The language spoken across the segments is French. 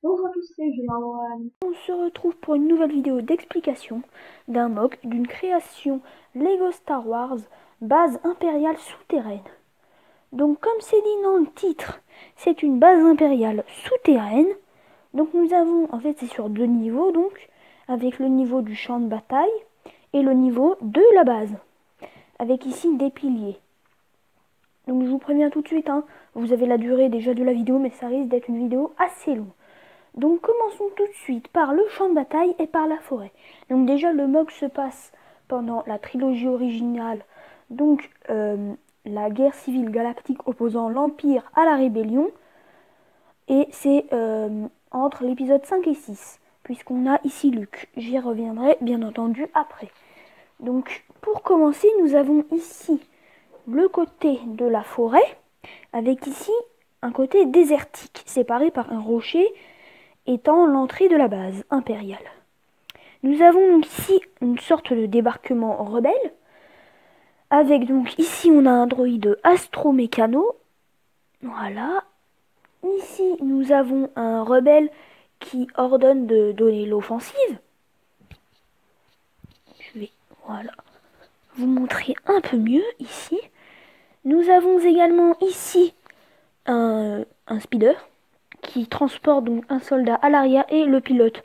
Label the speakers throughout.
Speaker 1: Bonjour à tous, c'est Julien. On se retrouve pour une nouvelle vidéo d'explication d'un mock d'une création Lego Star Wars base impériale souterraine. Donc comme c'est dit dans le titre, c'est une base impériale souterraine. Donc nous avons, en fait c'est sur deux niveaux donc, avec le niveau du champ de bataille et le niveau de la base. Avec ici des piliers. Donc je vous préviens tout de suite, vous avez la durée déjà de la vidéo mais ça risque d'être une vidéo assez longue. Donc commençons tout de suite par le champ de bataille et par la forêt. Donc déjà le mock se passe pendant la trilogie originale, donc la guerre civile galactique opposant l'Empire à la rébellion. Et c'est entre l'épisode 5 et 6, puisqu'on a ici Luke. J'y reviendrai bien entendu après. Donc pour commencer, nous avons ici le côté de la forêt, avec ici un côté désertique, séparé par un rocher étant l'entrée de la base impériale. Nous avons donc ici une sorte de débarquement rebelle, avec donc ici on a un droïde astromécano, voilà. Ici nous avons un rebelle qui ordonne de donner l'offensive. Je vais, voilà, vous montrer un peu mieux ici. Nous avons également ici un speeder qui transporte donc un soldat à l'arrière et le pilote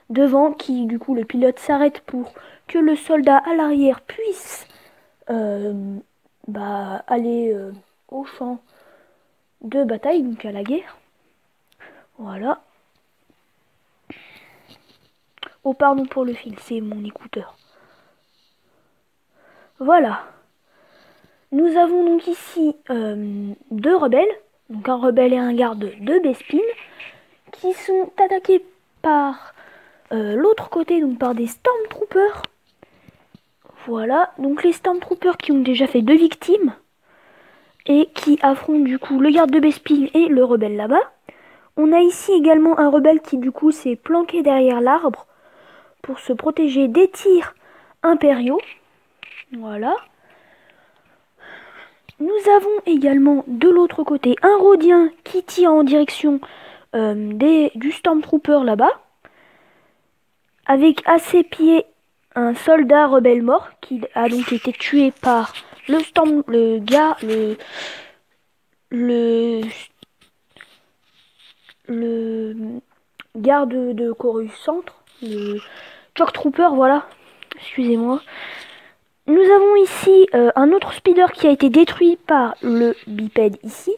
Speaker 1: devant, qui du coup le pilote s'arrête pour que le soldat à l'arrière puisse aller au champ de bataille, donc à la guerre. Voilà. Oh pardon pour le fil, c'est mon écouteur. Voilà. Nous avons donc ici deux rebelles, donc un rebelle et un garde de Bespin, qui sont attaqués par l'autre côté, donc par des Stormtroopers. Voilà, donc les Stormtroopers qui ont déjà fait 2 victimes et qui affrontent du coup le garde de Bespin et le rebelle là-bas. On a ici également un rebelle qui du coup s'est planqué derrière l'arbre pour se protéger des tirs impériaux. Voilà. Nous avons également de l'autre côté un Rhodien qui tire en direction du Stormtrooper là-bas. Avec à ses pieds un soldat rebelle mort qui a donc été tué par le garde de Corus Centre, le Shock Trooper, voilà, excusez-moi. Nous avons ici un autre speeder qui a été détruit par le bipède ici.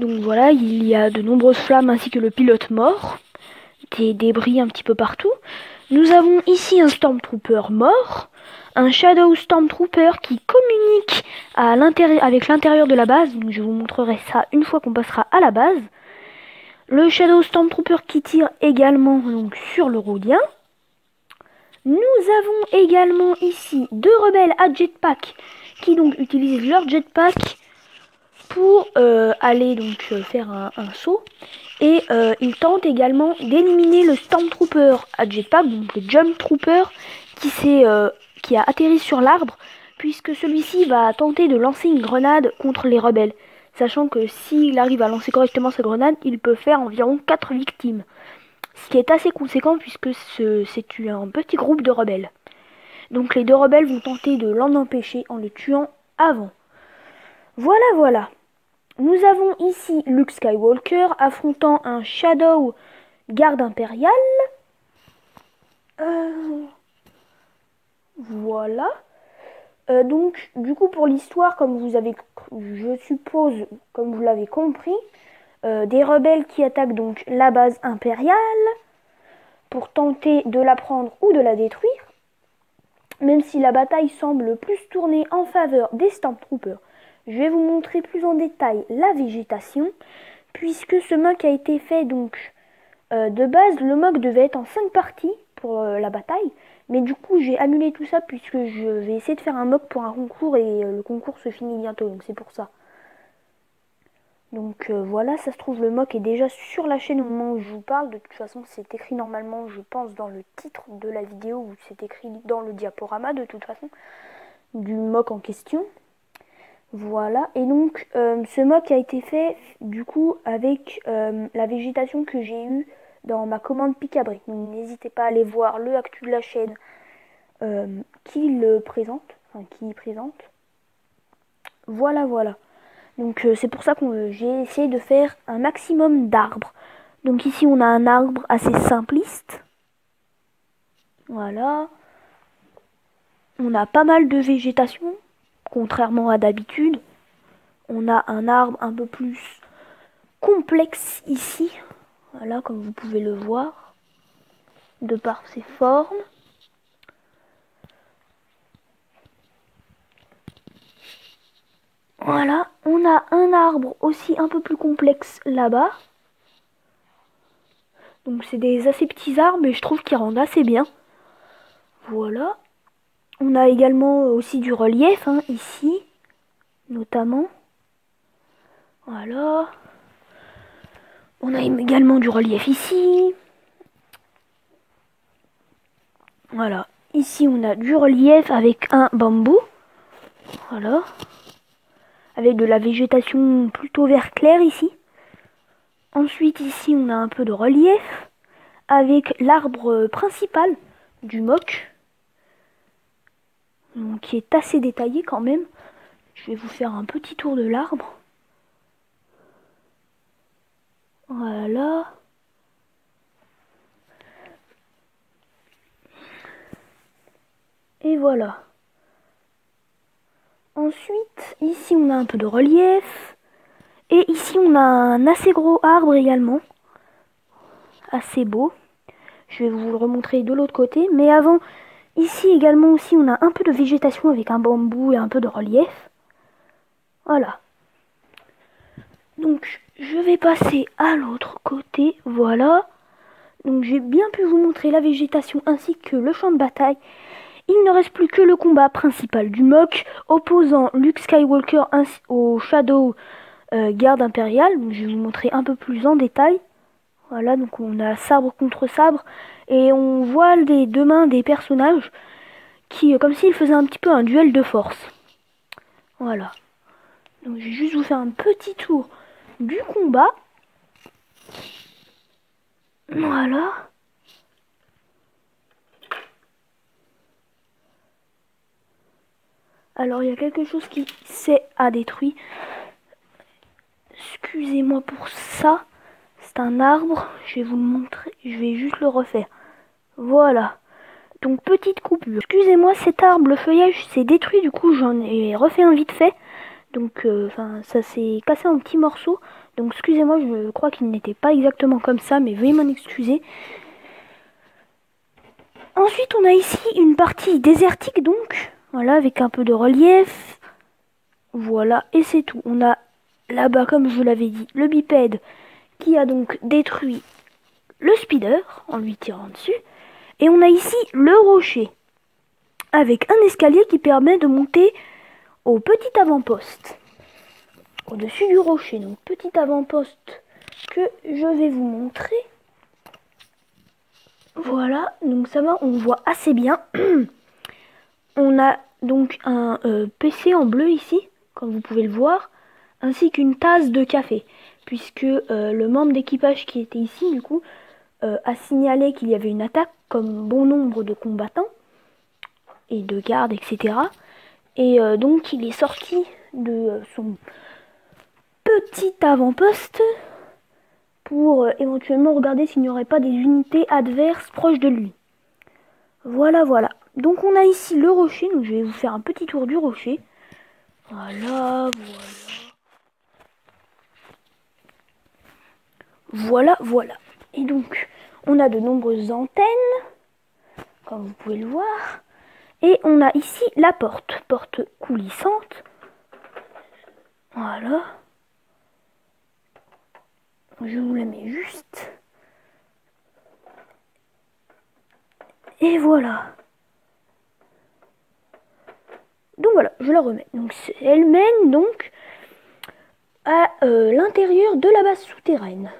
Speaker 1: Donc voilà, il y a de nombreuses flammes ainsi que le pilote mort, des débris un petit peu partout. Nous avons ici un Stormtrooper mort, un Shadow Stormtrooper qui communique avec l'intérieur de la base, donc je vous montrerai ça une fois qu'on passera à la base. Le Shadow Stormtrooper qui tire également donc sur le Rhodien. Nous avons également ici deux rebelles à jetpack qui donc utilisent leur jetpack pour aller donc faire un saut. Et ils tentent également d'éliminer le Stormtrooper à jetpack, donc le Jump Trooper qui a atterri sur l'arbre, puisque celui-ci va tenter de lancer une grenade contre les rebelles. Sachant que s'il arrive à lancer correctement sa grenade, il peut faire environ 4 victimes. Ce qui est assez conséquent puisque c'est un petit groupe de rebelles. Donc les deux rebelles vont tenter de l'en empêcher en le tuant avant. Voilà, voilà. Nous avons ici Luke Skywalker affrontant un Shadow garde impérial. Voilà. Donc, du coup, pour l'histoire, comme vous avez, je suppose, comme vous l'avez compris, des rebelles qui attaquent donc la base impériale pour tenter de la prendre ou de la détruire. Même si la bataille semble plus tourner en faveur des Stormtroopers. Je vais vous montrer plus en détail la végétation, puisque ce mock a été fait donc de base, le mock devait être en 5 parties pour la bataille, mais du coup j'ai annulé tout ça puisque je vais essayer de faire un mock pour un concours et le concours se finit bientôt, donc c'est pour ça. Donc voilà, ça se trouve le mock est déjà sur la chaîne au moment où je vous parle. De toute façon c'est écrit normalement, je pense, dans le titre de la vidéo, ou c'est écrit dans le diaporama de toute façon, du mock en question. Voilà, et donc ce mock a été fait du coup avec la végétation que j'ai eue dans ma commande Picabrique. Donc n'hésitez pas à aller voir le actu de la chaîne qui le présente, enfin qui y présente. Voilà, voilà. Donc c'est pour ça que j'ai essayé de faire un maximum d'arbres. Donc ici on a un arbre assez simpliste. Voilà. On a pas mal de végétation, contrairement à d'habitude. On a un arbre un peu plus complexe ici. Voilà, comme vous pouvez le voir, de par ses formes. Voilà, on a un arbre aussi un peu plus complexe là-bas. Donc c'est des assez petits arbres, mais je trouve qu'ils rendent assez bien. Voilà. On a également aussi du relief, hein, ici, notamment. Voilà. On a également du relief ici. Voilà. Ici, on a du relief avec un bambou. Voilà. Avec de la végétation plutôt vert clair ici. Ensuite, ici, on a un peu de relief avec l'arbre principal du mock. Donc, qui est assez détaillé quand même. Je vais vous faire un petit tour de l'arbre. Voilà. Et voilà. Ensuite, ici on a un peu de relief. Et ici on a un assez gros arbre également. Assez beau. Je vais vous le remontrer de l'autre côté. Mais avant, ici également aussi on a un peu de végétation avec un bambou et un peu de relief. Voilà. Donc je vais passer à l'autre côté. Voilà. Donc j'ai bien pu vous montrer la végétation ainsi que le champ de bataille. Il ne reste plus que le combat principal du mock opposant Luke Skywalker au Shadow Garde impériale. Donc, je vais vous montrer un peu plus en détail. Voilà, donc on a sabre contre sabre et on voit les deux mains des personnages qui, comme s'ils faisaient un petit peu un duel de force. Voilà. Donc je vais juste vous faire un petit tour du combat. Voilà. Alors il y a quelque chose qui s'est détruit. Excusez-moi pour ça. C'est un arbre. Je vais vous le montrer. Je vais juste le refaire. Voilà. Donc petite coupure. Excusez-moi, cet arbre, le feuillage s'est détruit. Du coup, j'en ai refait un vite fait. Donc, ça s'est cassé en petits morceaux. Donc excusez-moi, je crois qu'il n'était pas exactement comme ça. Mais veuillez m'en excuser. Ensuite, on a ici une partie désertique. Donc, voilà, avec un peu de relief. Voilà, et c'est tout. On a là-bas, comme je vous l'avais dit, le bipède qui a donc détruit le speeder en lui tirant dessus. Et on a ici le rocher avec un escalier qui permet de monter au petit avant-poste au-dessus du rocher. Donc petit avant-poste que je vais vous montrer. Voilà, donc ça va, on voit assez bien. On a donc un PC en bleu ici, comme vous pouvez le voir, ainsi qu'une tasse de café, puisque le membre d'équipage qui était ici, du coup, a signalé qu'il y avait une attaque, comme bon nombre de combattants et de gardes, etc. Et donc il est sorti de son petit avant-poste pour éventuellement regarder s'il n'y aurait pas des unités adverses proches de lui. Voilà, voilà. Donc on a ici le rocher, donc je vais vous faire un petit tour du rocher. Voilà, voilà. Voilà, voilà. Et donc, on a de nombreuses antennes, comme vous pouvez le voir. Et on a ici la porte, porte coulissante. Voilà. Je vous la mets juste. Et voilà. Donc voilà, je la remets. Donc elle mène donc à l'intérieur de la base souterraine.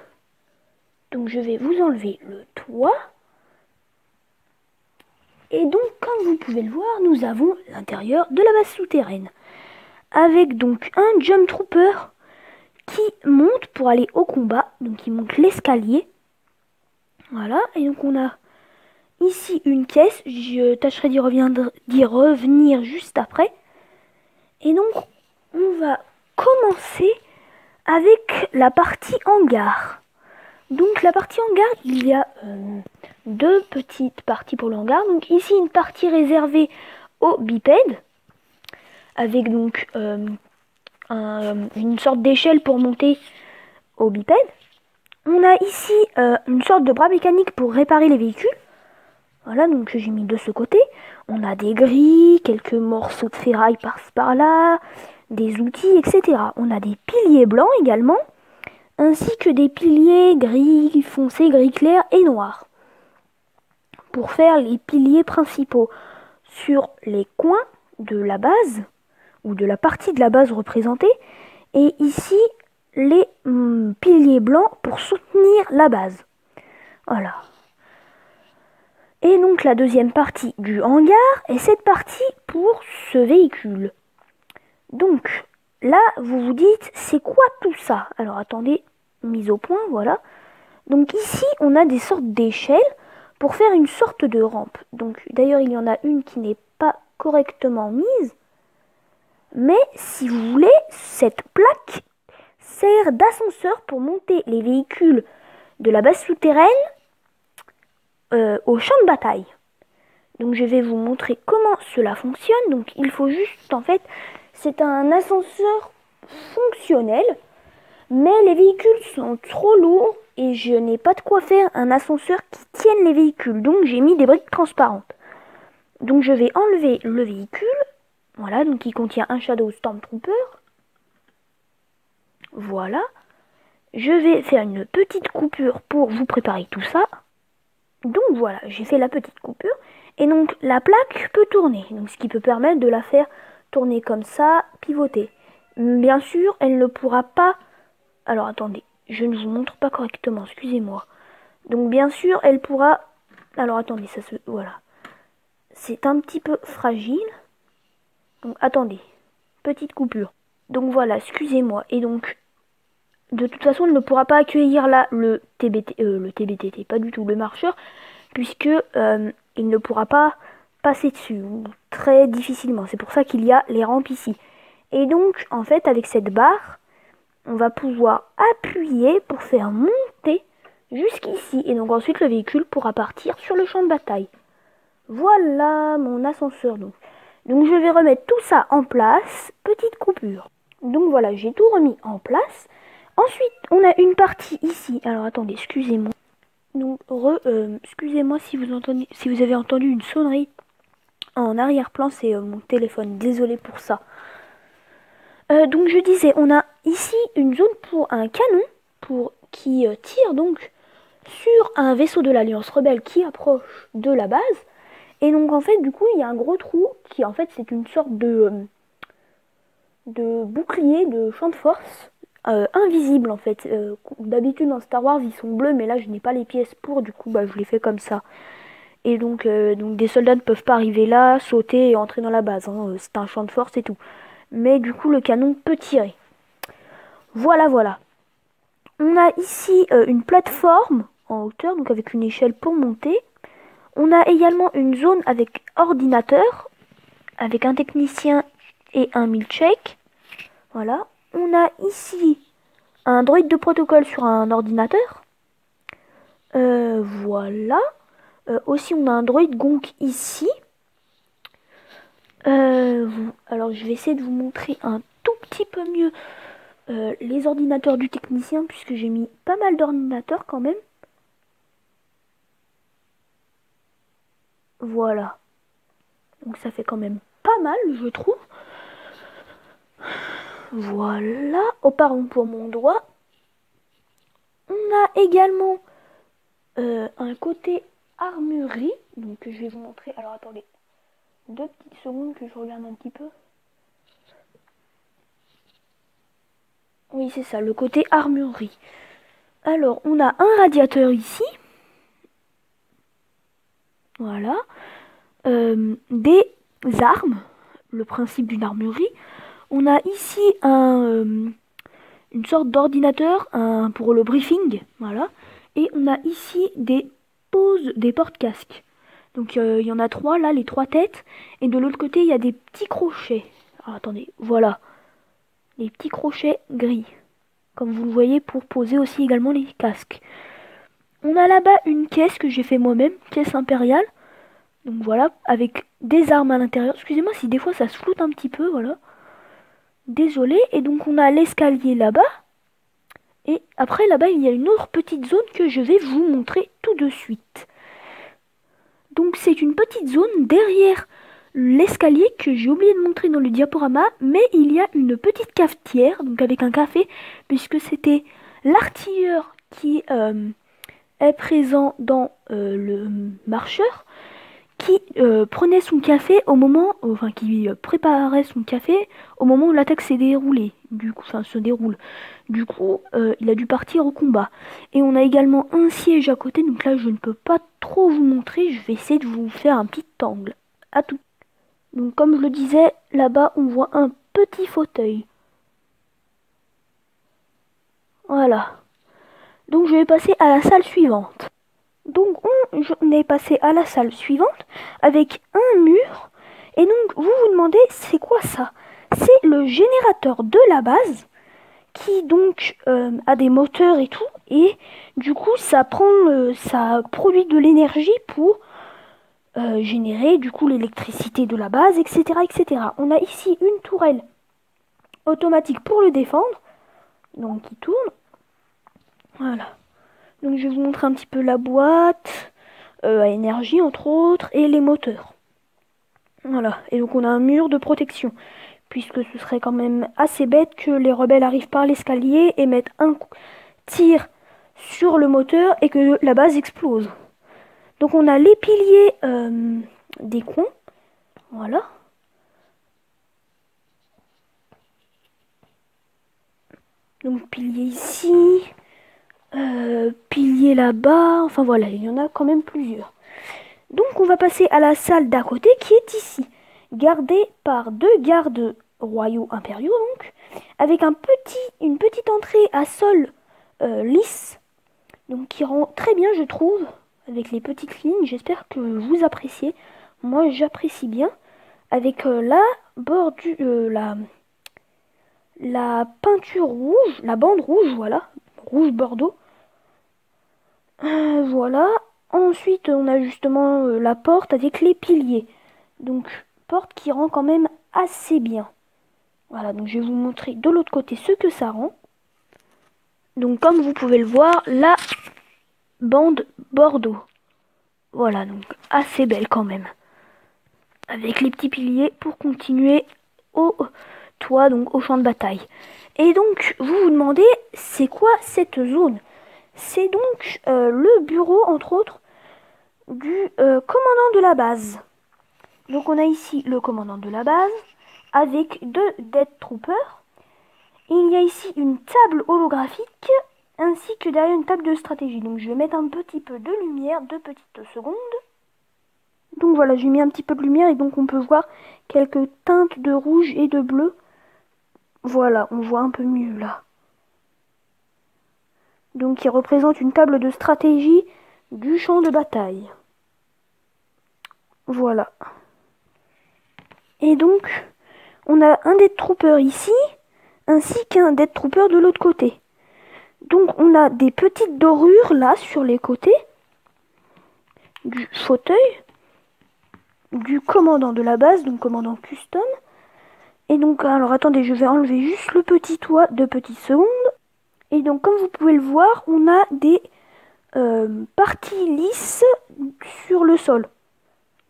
Speaker 1: Donc je vais vous enlever le toit. Et donc, comme vous pouvez le voir, nous avons l'intérieur de la base souterraine. avec donc un Jump Trooper qui monte pour aller au combat. Donc il monte l'escalier. Voilà, et donc on a ici une caisse. Je tâcherai d'y revenir juste après. Et donc on va commencer avec la partie hangar. Donc la partie hangar, il y a deux petites parties pour le hangar. Donc ici une partie réservée aux bipèdes, avec donc une sorte d'échelle pour monter au bipède. On a ici une sorte de bras mécanique pour réparer les véhicules. Voilà, donc j'ai mis de ce côté. On a des grilles, quelques morceaux de ferraille par-ci par-là, des outils, etc. On a des piliers blancs également, ainsi que des piliers gris foncé, gris clair et noir. Pour faire les piliers principaux sur les coins de la base, ou de la partie de la base représentée, et ici les piliers blancs pour soutenir la base. Voilà. Et donc la deuxième partie du hangar est cette partie pour ce véhicule. Donc là, vous vous dites, c'est quoi tout ça? Alors attendez, mise au point, voilà. Donc ici, on a des sortes d'échelles pour faire une sorte de rampe. Donc d'ailleurs, il y en a une qui n'est pas correctement mise. Mais si vous voulez, cette plaque sert d'ascenseur pour monter les véhicules de la base souterraine au champ de bataille. Donc je vais vous montrer comment cela fonctionne. Donc il faut juste, en fait, c'est un ascenseur fonctionnel, mais les véhicules sont trop lourds et je n'ai pas de quoi faire un ascenseur qui tienne les véhicules. Donc j'ai mis des briques transparentes. Donc je vais enlever le véhicule. Voilà, donc il contient un Shadow Stormtrooper. Voilà. Je vais faire une petite coupure pour vous préparer tout ça. Donc voilà, j'ai fait la petite coupure. Et donc la plaque peut tourner. Donc ce qui peut permettre de la faire tourner comme ça, pivoter. Bien sûr, elle ne pourra pas... Alors attendez, je ne vous montre pas correctement, excusez-moi. Donc bien sûr, elle pourra... Alors attendez, ça se... Voilà. C'est un petit peu fragile. Donc attendez, petite coupure. Donc voilà, excusez-moi. Et donc, de toute façon, elle ne pourra pas accueillir là le TBTT, pas du tout, le marcheur, puisque il ne pourra pas passer dessus, très difficilement. C'est pour ça qu'il y a les rampes ici. Et donc, en fait, avec cette barre, on va pouvoir appuyer pour faire monter jusqu'ici. Et donc ensuite, le véhicule pourra partir sur le champ de bataille. Voilà mon ascenseur donc. Donc je vais remettre tout ça en place. Petite coupure. Donc voilà, j'ai tout remis en place. Ensuite, on a une partie ici. Alors attendez, excusez-moi. Donc excusez-moi si vous avez entendu une sonnerie en arrière-plan, c'est mon téléphone. Désolé pour ça. Donc je disais, on a ici une zone pour un canon qui tire donc sur un vaisseau de l'Alliance Rebelle qui approche de la base. Et donc en fait du coup il y a un gros trou qui en fait c'est une sorte de bouclier, de champ de force invisible en fait. D'habitude dans Star Wars ils sont bleus, mais là je n'ai pas les pièces pour, du coup bah, je l'ai fait comme ça. Et donc des soldats ne peuvent pas arriver là, sauter et entrer dans la base, hein. C'est un champ de force et tout. Mais du coup le canon peut tirer. Voilà, voilà. On a ici une plateforme en hauteur, donc avec une échelle pour monter. On a également une zone avec ordinateur, avec un technicien et un milkshake. Voilà. On a ici un droïde de protocole sur un ordinateur. Voilà. Aussi, on a un droïde gonk ici. Alors, je vais essayer de vous montrer un tout petit peu mieux les ordinateurs du technicien, puisque j'ai mis pas mal d'ordinateurs quand même. Voilà. Donc ça fait quand même pas mal, je trouve. Voilà. Oh, pardon pour mon doigt. On a également un côté armurerie. Donc je vais vous montrer. Alors attendez. 2 petites secondes que je regarde un petit peu. Oui, c'est ça, le côté armurerie. Alors, on a un radiateur ici. Voilà. Des armes. Le principe d'une armurerie. On a ici une sorte d'ordinateur pour le briefing, voilà. Et on a ici des poses, des porte-casques. Donc il y en a 3 là, les 3 têtes. Et de l'autre côté, il y a des petits crochets. Alors, attendez, voilà. Les petits crochets gris. Comme vous le voyez, pour poser aussi également les casques. On a là-bas une caisse que j'ai fait moi-même, caisse impériale. Donc voilà, avec des armes à l'intérieur. Excusez-moi si des fois ça se floute un petit peu, voilà. Désolé. Et donc on a l'escalier là-bas. Et après là-bas, il y a une autre petite zone que je vais vous montrer tout de suite. Donc c'est une petite zone derrière l'escalier que j'ai oublié de montrer dans le diaporama, mais il y a une petite cafetière, donc avec un café, puisque c'était l'artilleur qui est présent dans le marcheur, qui prenait son café au moment, enfin qui préparait son café au moment où l'attaque s'est déroulée, se déroule. Du coup, il a dû partir au combat. Et on a également un siège à côté, donc là je ne peux pas trop vous montrer, je vais essayer de vous faire un petit angle. À tout. Donc comme je le disais, là-bas on voit un petit fauteuil. Voilà. Donc je vais passer à la salle suivante. Donc on est passé à la salle suivante avec un mur. Et donc vous vous demandez c'est quoi ça? C'est le générateur de la base qui donc a des moteurs et tout. Et du coup ça produit de l'énergie pour générer du coup l'électricité de la base, etc., etc. On a ici une tourelle automatique pour le défendre. Donc qui tourne. Voilà. Donc je vais vous montrer un petit peu la boîte à énergie entre autres et les moteurs. Voilà. Et donc on a un mur de protection. Puisque ce serait quand même assez bête que les rebelles arrivent par l'escalier et mettent un tir sur le moteur et que la base explose. Donc on a les piliers des coins. Voilà. Donc pilier ici. Pilier là-bas. Enfin voilà, il y en a quand même plusieurs. Donc on va passer à la salle d'à côté qui est ici. Gardée par 2 gardes royaux impériaux donc. Avec une petite entrée à sol lisse. Donc qui rend très bien je trouve. Avec les petites lignes. J'espère que vous appréciez. Moi j'apprécie bien. Avec la peinture rouge. La bande rouge voilà. Rouge bordeaux. Voilà. Ensuite, on a justement la porte avec les piliers. Donc, porte qui rend quand même assez bien. Voilà, donc je vais vous montrer de l'autre côté ce que ça rend. Donc, comme vous pouvez le voir, la bande bordeaux. Voilà, donc assez belle quand même. Avec les petits piliers pour continuer au toit, donc au champ de bataille. Et donc, vous vous demandez, c'est quoi cette zone? C'est donc le bureau, entre autres, du commandant de la base. Donc on a ici le commandant de la base avec 2 Death Troopers. Il y a ici une table holographique ainsi que derrière une table de stratégie. Donc je vais mettre un petit peu de lumière, 2 petites secondes. Donc voilà, j'ai mis un petit peu de lumière et donc on peut voir quelques teintes de rouge et de bleu. Voilà, on voit un peu mieux là. Donc qui représente une table de stratégie du champ de bataille. Voilà. Et donc, on a un Death Trooper ici, ainsi qu'un Death Trooper de l'autre côté. Donc, on a des petites dorures là, sur les côtés, du fauteuil, du commandant de la base, donc commandant custom. Et donc, alors attendez, je vais enlever juste le petit toit, 2 petites secondes. Et donc, comme vous pouvez le voir, on a des parties lisses sur le sol.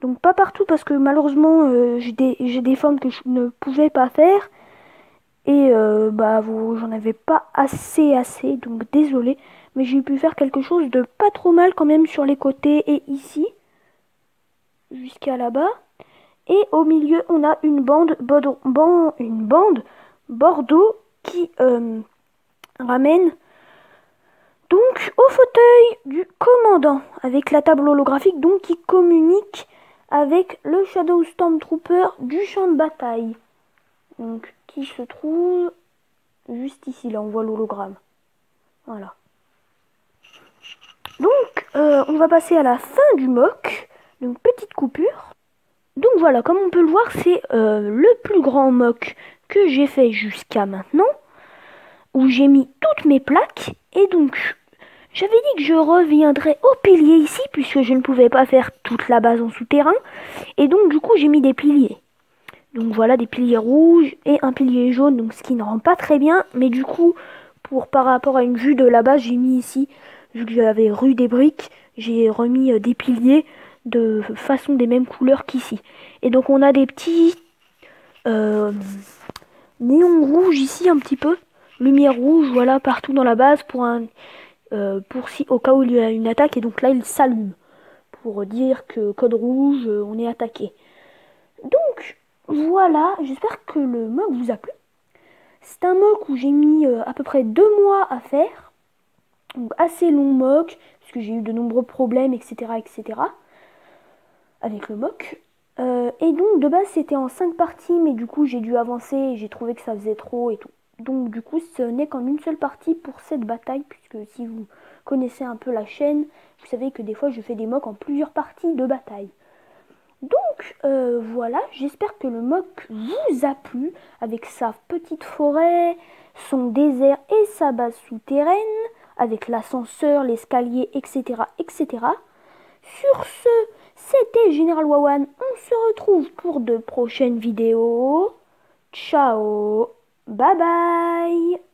Speaker 1: Donc pas partout parce que malheureusement j'ai des formes que je ne pouvais pas faire. Et j'en avais pas assez donc désolé. Mais j'ai pu faire quelque chose de pas trop mal quand même sur les côtés et ici. Jusqu'à là-bas. Et au milieu on a une bande bordeaux qui ramène donc au fauteuil du commandant. Avec la table holographique donc qui communique avec le Shadow Stormtrooper du champ de bataille. Donc, qui se trouve juste ici. Là, on voit l'hologramme. Voilà. Donc, on va passer à la fin du mock. Donc, petite coupure. Donc voilà, comme on peut le voir, c'est le plus grand mock que j'ai fait jusqu'à maintenant, où j'ai mis toutes mes plaques. Et donc, j'avais dit que je reviendrais au pilier ici, puisque je ne pouvais pas faire toute la base en souterrain. Et donc, du coup, j'ai mis des piliers. Donc voilà, des piliers rouges et un pilier jaune, donc ce qui ne rend pas très bien. Mais du coup, par rapport à une vue de la base, j'ai mis ici, vu que j'avais rue des briques, j'ai remis des piliers de façon des mêmes couleurs qu'ici. Et donc on a des petits néons rouges ici un petit peu. Lumière rouge, voilà, partout dans la base pour si au cas où il y a une attaque. Et donc là, il s'allume pour dire que code rouge, on est attaqué. Donc voilà, j'espère que le mock vous a plu. C'est un mock où j'ai mis à peu près 2 mois à faire. Donc assez long mock, parce que j'ai eu de nombreux problèmes, etc. avec le mock. Et donc de base c'était en 5 parties, mais du coup j'ai dû avancer et j'ai trouvé que ça faisait trop et tout. Donc du coup ce n'est qu'en une seule partie pour cette bataille, puisque si vous connaissez un peu la chaîne, vous savez que des fois je fais des mocks en plusieurs parties de bataille. Donc voilà, j'espère que le mock vous a plu, avec sa petite forêt, son désert et sa base souterraine, avec l'ascenseur, l'escalier, etc. Sur ce, c'était Général Wawan, on se retrouve pour de prochaines vidéos. Ciao, bye bye.